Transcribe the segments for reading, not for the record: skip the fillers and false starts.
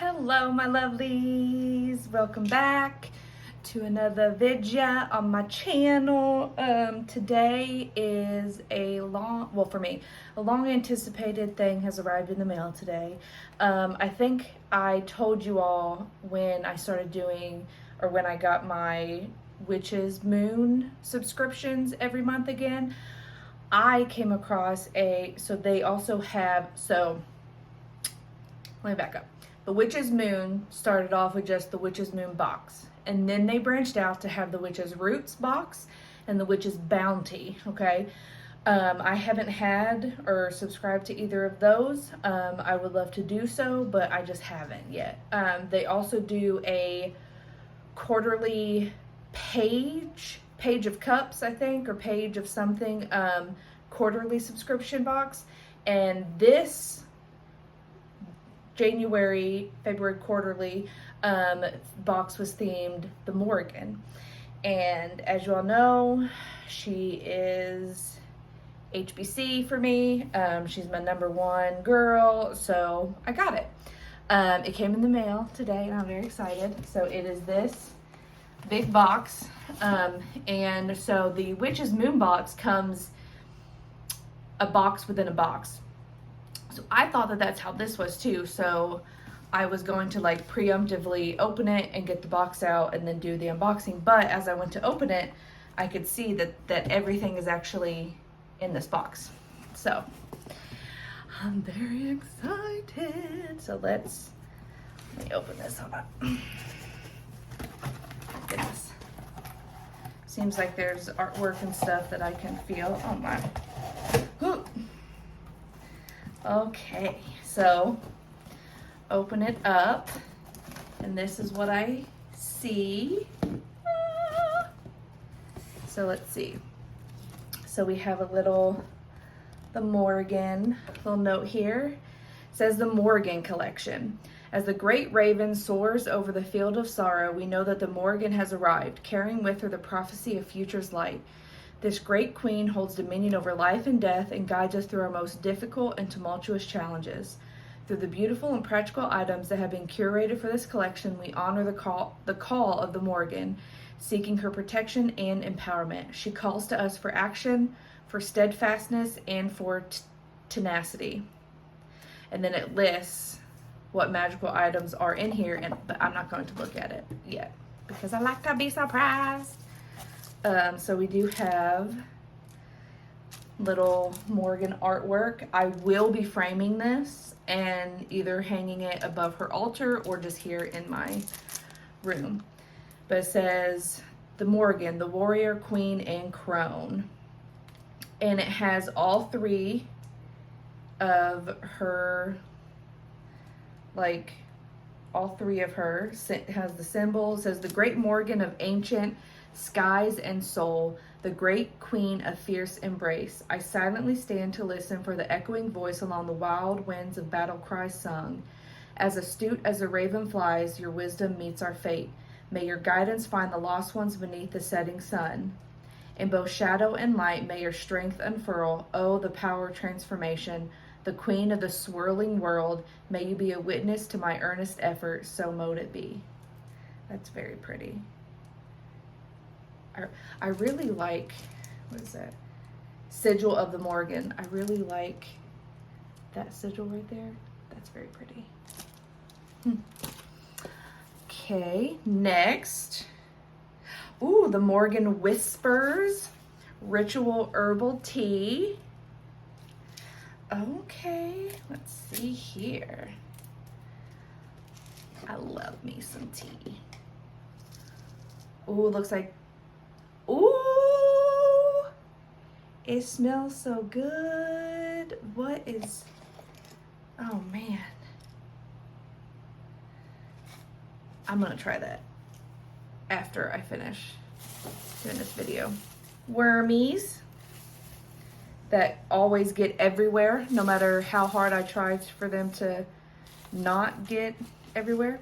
Hello my lovelies, welcome back to another video on my channel. Today is a for me, a long anticipated thing has arrived in the mail today. I think I told you all when I started doing, or when I got my Witch's Moon subscriptions every month again, I came across let me back up. The Witch's Moon started off with just the Witch's Moon box, and then they branched out to have the Witch's Roots box and the Witch's Bounty, okay? I haven't had or subscribed to either of those. I would love to do so, but I just haven't yet. They also do a quarterly page of cups, I think, or page of something, quarterly subscription box, and this February quarterly box was themed the Morgan. And as you all know, she is HBC for me. She's my #1 girl, so I got it. It came in the mail today and I'm very excited. So it is this big box. And so the Witch's Moon box comes a box within a box. So I thought that that's how this was too. So I was going to like preemptively open it and get the box out and then do the unboxing. But as I went to open it, I could see that everything is actually in this box. So I'm very excited. So let me open this. Hold on. Goodness. Seems like there's artwork and stuff that I can feel. Oh my. Ooh. Okay, so open it up, and this is what I see. So let's see. So we have the Morgan, little note here. It says the Morgan collection. As the great raven soars over the field of sorrow, we know that the Morgan has arrived, carrying with her the prophecy of future's light. This great queen holds dominion over life and death and guides us through our most difficult and tumultuous challenges. Through the beautiful and practical items that have been curated for this collection, we honor the call of the Morgan, seeking her protection and empowerment. She calls to us for action, for steadfastness, and for tenacity. And then it lists what magical items are in here, but I'm not going to look at it yet because I like to be surprised. So we do have little Morgan artwork. I will be framing this and either hanging it above her altar or just here in my room. But it says the Morgan, the warrior, queen, and crone. And it has all three of her, it has the symbols. It says the great Morgan of ancient skies and soul, the great queen of fierce embrace. I silently stand to listen for the echoing voice along the wild winds of battle cries sung. As astute as the raven flies, your wisdom meets our fate. May your guidance find the lost ones beneath the setting sun. In both shadow and light, may your strength unfurl. Oh, the power of transformation. The queen of the swirling world, may you be a witness to my earnest effort, so mote it be. That's very pretty. I really like, what is that? Sigil of the Morgan. I really like that sigil right there. That's very pretty. Okay, next. Ooh, the Morgan Whispers Ritual Herbal Tea. Okay, let's see here. I love me some tea. Ooh, looks like, ooh, it smells so good. What is, oh man. I'm gonna try that after I finish doing this video. Wormies that always get everywhere, no matter how hard I try for them to not get everywhere.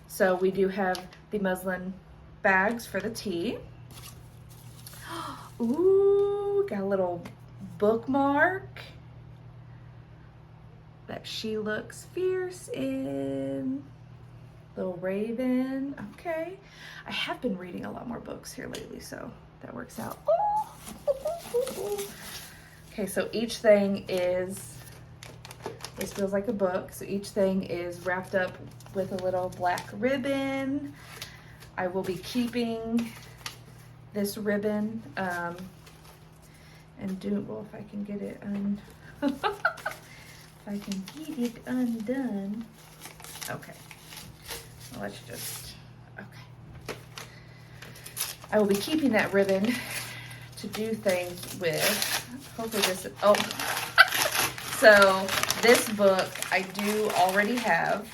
So we do have the muslin bags for the tea. Ooh, got a little bookmark that she looks fierce in. Raven. Okay. I have been reading a lot more books here lately, so that works out. Oh. Okay, so each thing is, this feels like a book. So each thing is wrapped up with a little black ribbon. I will be keeping this ribbon and do, well, if I can get it if I can get it undone. Okay, well, let's just, okay. I will be keeping that ribbon to do things with. Hopefully this, oh. So this book I do already have,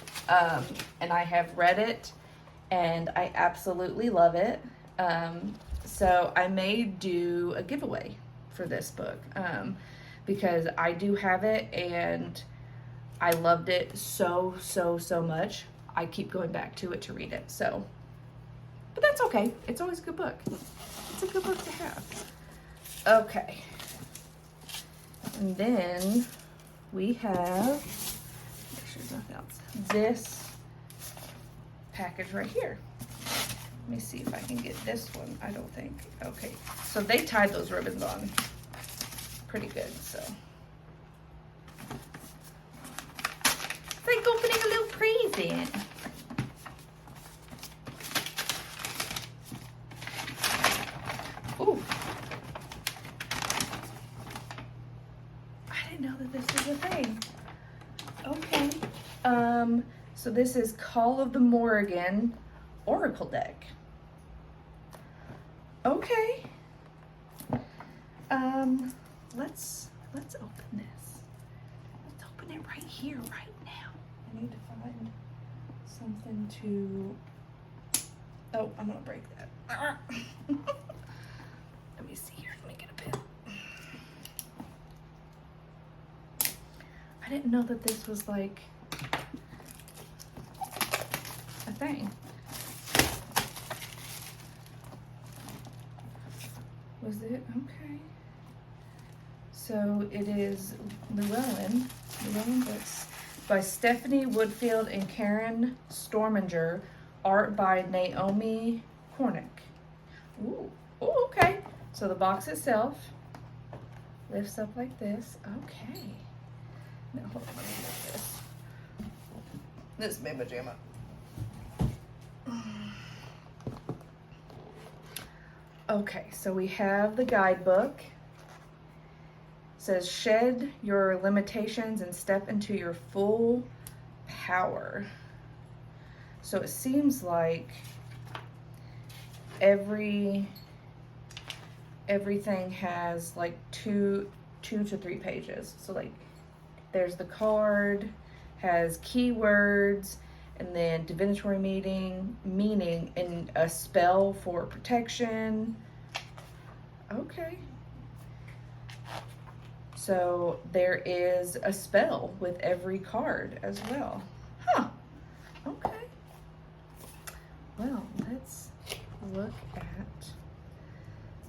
and I have read it, and I absolutely love it. So I may do a giveaway for this book, because I do have it, and I loved it so much. I keep going back to it to read it, so, but that's okay. It's always a good book. It's a good book to have. Okay. And then we have, make sure there's nothing else, this package right here. Let me see if I can get this one. I don't think. Okay. So they tied those ribbons on pretty good, so. It's like opening a little present. Ooh. I didn't know that this was a thing. Okay. So this is Call of the Morrigan Oracle deck. Okay. Let's open this. Let's open it right here, right now. I need to find something to, oh, I'm gonna break that. Let me see here, let me get a pen. I didn't know that this was like a thing. Was it? Okay. So it is Llewellyn books by Stephanie Woodfield and Karen Storminger, art by Naomi Kornick. Ooh, okay. So the box itself lifts up like this. Okay. Now hold on, let me get this. This mama jamma. Okay, so we have the guidebook. It says shed your limitations and step into your full power. So it seems like everything has like two to 3 pages. So like there's the card, has keywords, and then divinatory meaning, and a spell for protection. Okay. So there is a spell with every card as well. Huh. Okay. Well, let's look at,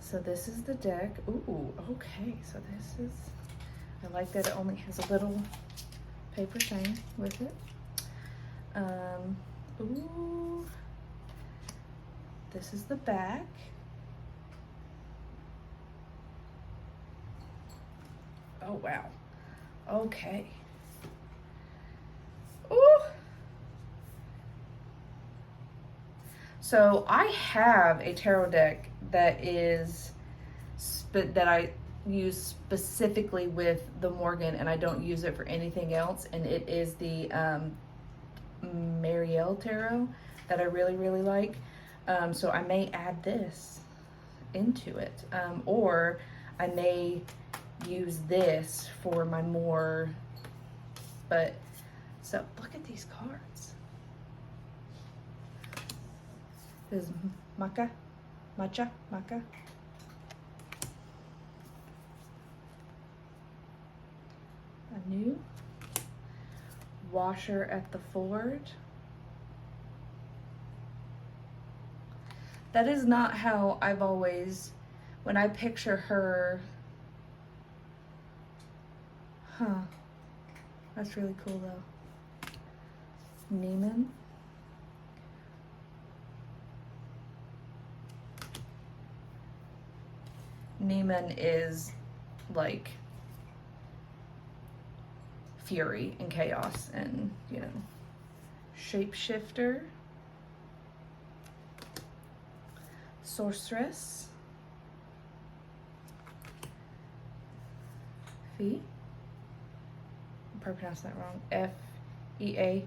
so this is the deck. Ooh, okay. So this is, I like that it only has a little paper thing with it. Ooh, this is the back. Oh, wow. Okay. Ooh. So I have a tarot deck that is, that I use specifically with the Morgan, and I don't use it for anything else, and it is the Marielle Tarot that I really like. So I may add this into it, or I may use this for my more, but so look at these cards. This is Maca, a new washer at the ford. That is not how I've always, when I picture her, huh, that's really cool though. Neiman, Neiman is like fury and chaos and, you know, shapeshifter, sorceress, Fee. I probably pronounced that wrong. F-E-A,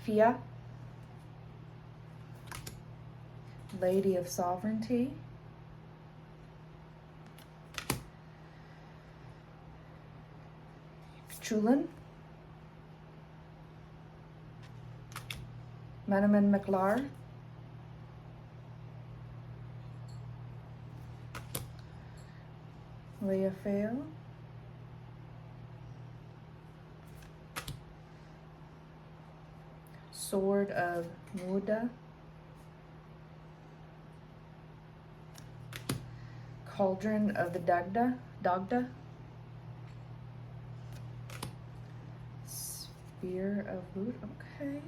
Fia. Lady of Sovereignty. Chulin. Manaman McLar. Leah Fail. Sword of Muda. Cauldron of the Dagda. Spear of Wood, okay.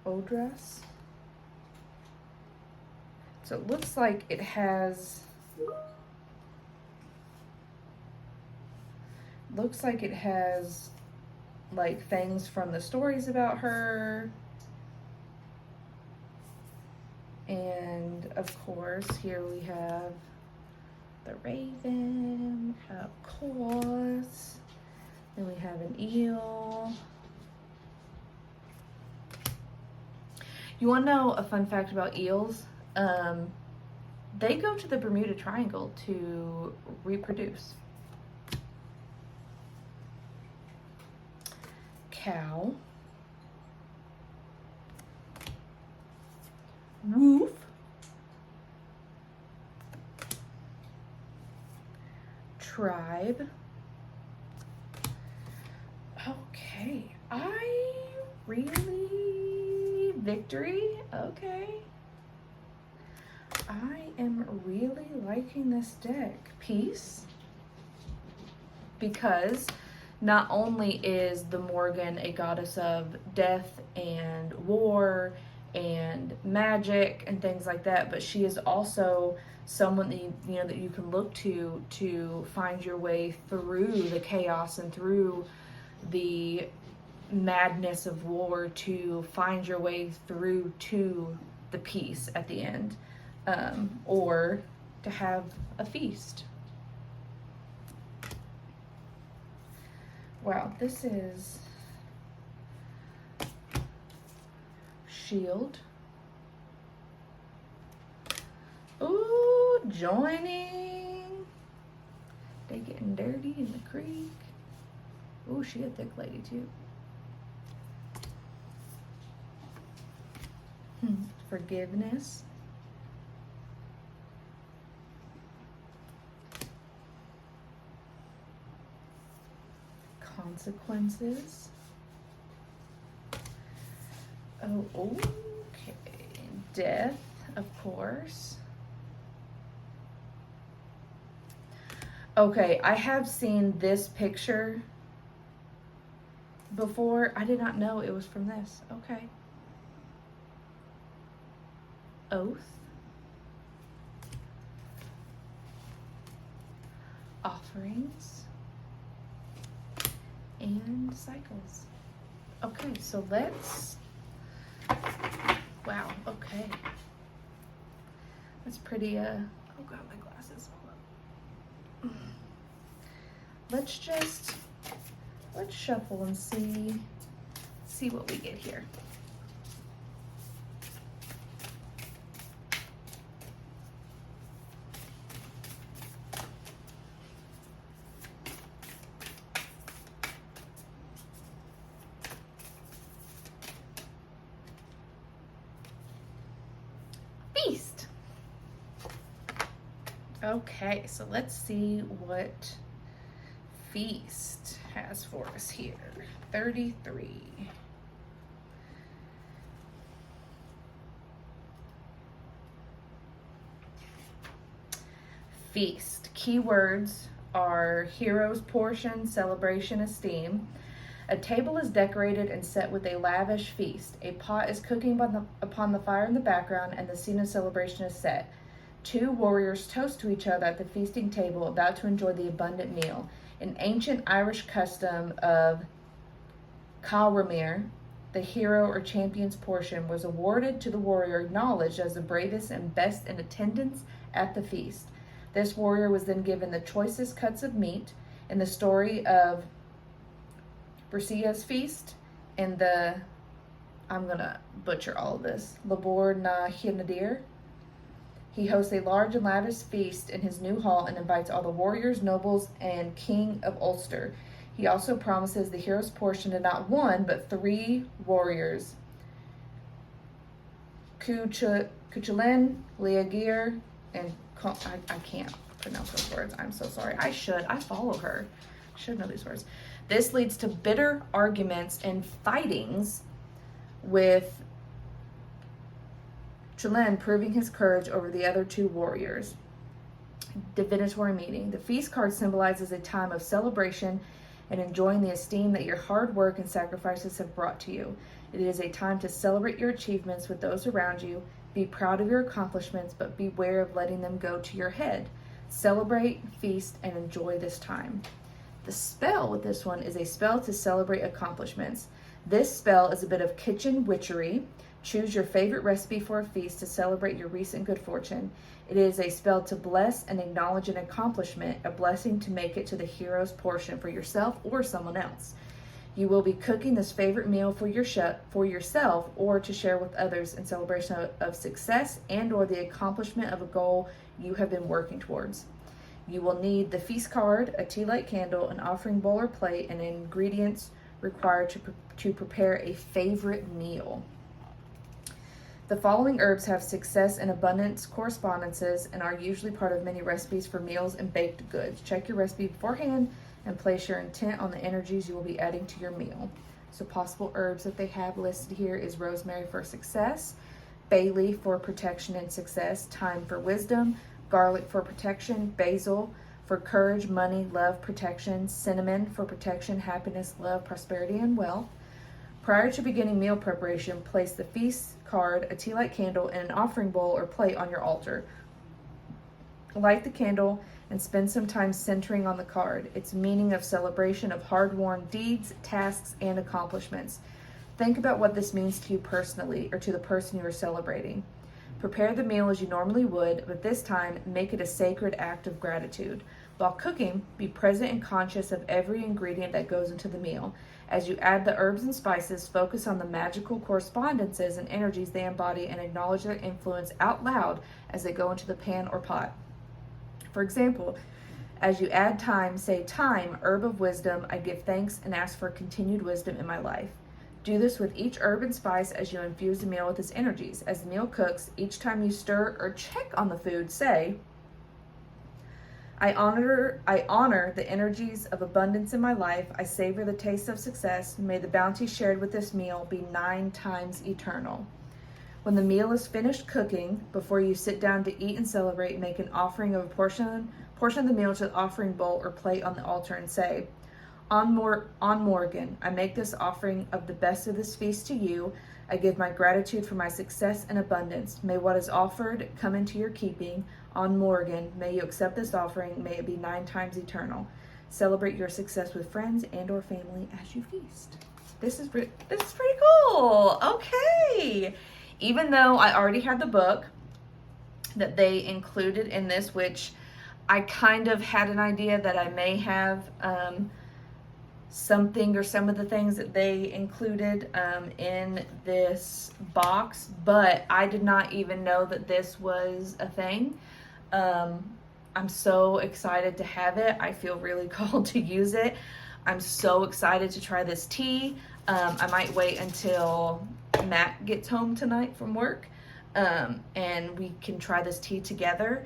Odress. So it looks like it has, like things from the stories about her. And of course, here we have the raven, of course. Then we have an eel. You want to know a fun fact about eels? They go to the Bermuda Triangle to reproduce. Cow. Woof. Tribe. Okay, Victory, okay. I am really liking this deck. Peace. Because not only is the Morgan a goddess of death and war and magic and things like that, but she is also someone that that you can look to find your way through the chaos and through the madness of war, to find your way through to the peace at the end, or to have a feast. Wow, this is Shield. Ooh, joining. They getting dirty in the creek. Ooh, she a thick lady too. Forgiveness. Consequences. Oh, okay. Death, of course. Okay, I have seen this picture before. I did not know it was from this. Okay. Oath. Offerings. And cycles. Okay, so let's, wow, okay. That's pretty, oh god, my glasses. Let's shuffle and see what we get here. Feast. Okay, so let's see what Feast has for us here. 33. Feast. Keywords are hero's portion, celebration, esteem. A table is decorated and set with a lavish feast. A pot is cooking upon the fire in the background, and the scene of celebration is set. Two warriors toast to each other at the feasting table, about to enjoy the abundant meal. An ancient Irish custom of Calramir, the hero or champion's portion, was awarded to the warrior acknowledged as the bravest and best in attendance at the feast. This warrior was then given the choicest cuts of meat. In the story of Bersia's feast, in the, I'm going to butcher all of this, Labor na Hinadir, he hosts a large and lavish feast in his new hall and invites all the warriors, nobles, and king of Ulster. He also promises the hero's portion to not one, but 3 warriors, Cuchulainn, Leagir, and I can't pronounce those words. I'm so sorry. I should. I follow her. I should know these words. This leads to bitter arguments and fightings, with Cuchulainn proving his courage over the other 2 warriors. Divinatory meeting. The feast card symbolizes a time of celebration and enjoying the esteem that your hard work and sacrifices have brought to you. It is a time to celebrate your achievements with those around you. Be proud of your accomplishments, but beware of letting them go to your head. Celebrate, feast, and enjoy this time. The spell with this one is a spell to celebrate accomplishments. This spell is a bit of kitchen witchery. Choose your favorite recipe for a feast to celebrate your recent good fortune. It is a spell to bless and acknowledge an accomplishment, a blessing to make it to the hero's portion for yourself or someone else. You will be cooking this favorite meal for yourself or to share with others in celebration of success and or the accomplishment of a goal you have been working towards. You will need the feast card, a tea light candle, an offering bowl or plate, and ingredients required to prepare a favorite meal. The following herbs have success and abundance correspondences and are usually part of many recipes for meals and baked goods. Check your recipe beforehand and place your intent on the energies you will be adding to your meal. So possible herbs that they have listed here is rosemary for success, bay leaf for protection and success, thyme for wisdom, garlic for protection, basil for courage, money, love, protection, cinnamon for protection, happiness, love, prosperity, and wealth. Prior to beginning meal preparation, place the feast card, a tea light candle, and an offering bowl or plate on your altar. Light the candle and spend some time centering on the card, its meaning of celebration of hard-won deeds, tasks, and accomplishments. Think about what this means to you personally or to the person you are celebrating. Prepare the meal as you normally would, but this time make it a sacred act of gratitude. While cooking, be present and conscious of every ingredient that goes into the meal. As you add the herbs and spices, focus on the magical correspondences and energies they embody and acknowledge their influence out loud as they go into the pan or pot. For example, as you add thyme, say, "Thyme, herb of wisdom, I give thanks and ask for continued wisdom in my life." Do this with each herb and spice as you infuse the meal with its energies. As the meal cooks, each time you stir or check on the food, say, I honor the energies of abundance in my life. I savor the taste of success. May the bounty shared with this meal be 9 times eternal. When the meal is finished cooking, before you sit down to eat and celebrate, make an offering of a portion of the meal to the offering bowl or plate on the altar and say, On Morgan, I make this offering of the best of this feast to you. I give my gratitude for my success and abundance. May what is offered come into your keeping. On Morgan, may you accept this offering. May it be 9 times eternal. Celebrate your success with friends and or family as you feast. This is pretty cool. Okay. Even though I already had the book that they included in this, which I kind of had an idea that I may have something or some of the things that they included in this box, but I did not even know that this was a thing. I'm so excited to have it. I feel really called to use it. I'm so excited to try this tea. I might wait until Matt gets home tonight from work and we can try this tea together.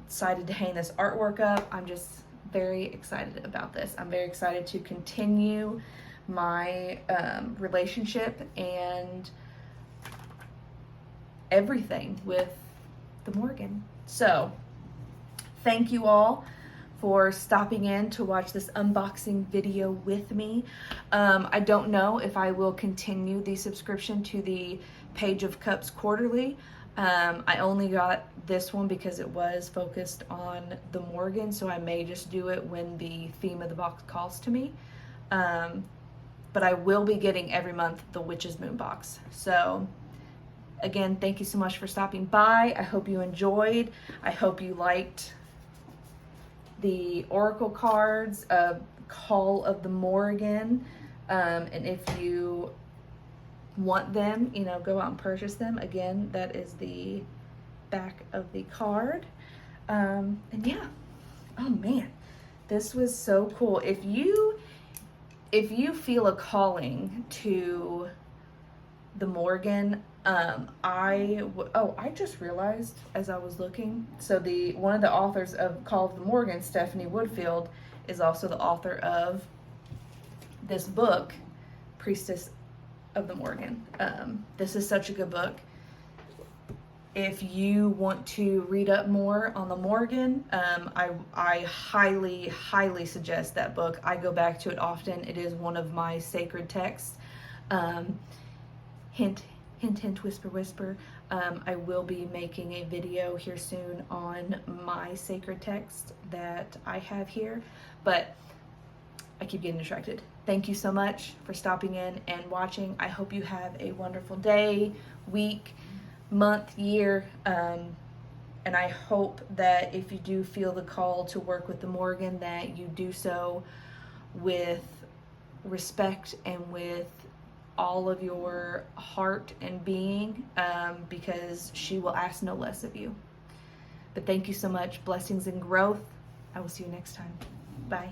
Excited to hang this artwork up. I'm just very excited about this. I'm very excited to continue my relationship and everything with the Morgan. So thank you all for stopping in to watch this unboxing video with me. I don't know if I will continue the subscription to the Page of Cups quarterly. I only got this one because it was focused on the Morgan, so I may just do it when the theme of the box calls to me. But I will be getting every month the Witch's Moon box. So again, thank you so much for stopping by. I hope you enjoyed. I hope you liked the Oracle cards of Call of the Morgan. And if you want them, you know, go out and purchase them. Again, that is the back of the card. And yeah, oh man, this was so cool. If you feel a calling to the Morgan, I just realized as I was looking, so one of the authors of Call of the Morgan, Stephanie Woodfield, is also the author of this book, Priestess of the Morgan. This is such a good book. If you want to read up more on the Morgan, I highly, highly suggest that book. I go back to it often. It is one of my sacred texts. Hint, hint, hint, whisper, whisper. I will be making a video here soon on my sacred text that I have here, but I keep getting distracted. Thank you so much for stopping in and watching. I hope you have a wonderful day, week, month, year, and I hope that if you do feel the call to work with the Morgan, that you do so with respect and with all of your heart and being, because she will ask no less of you. But thank you so much. Blessings and growth. I will see you next time. Bye.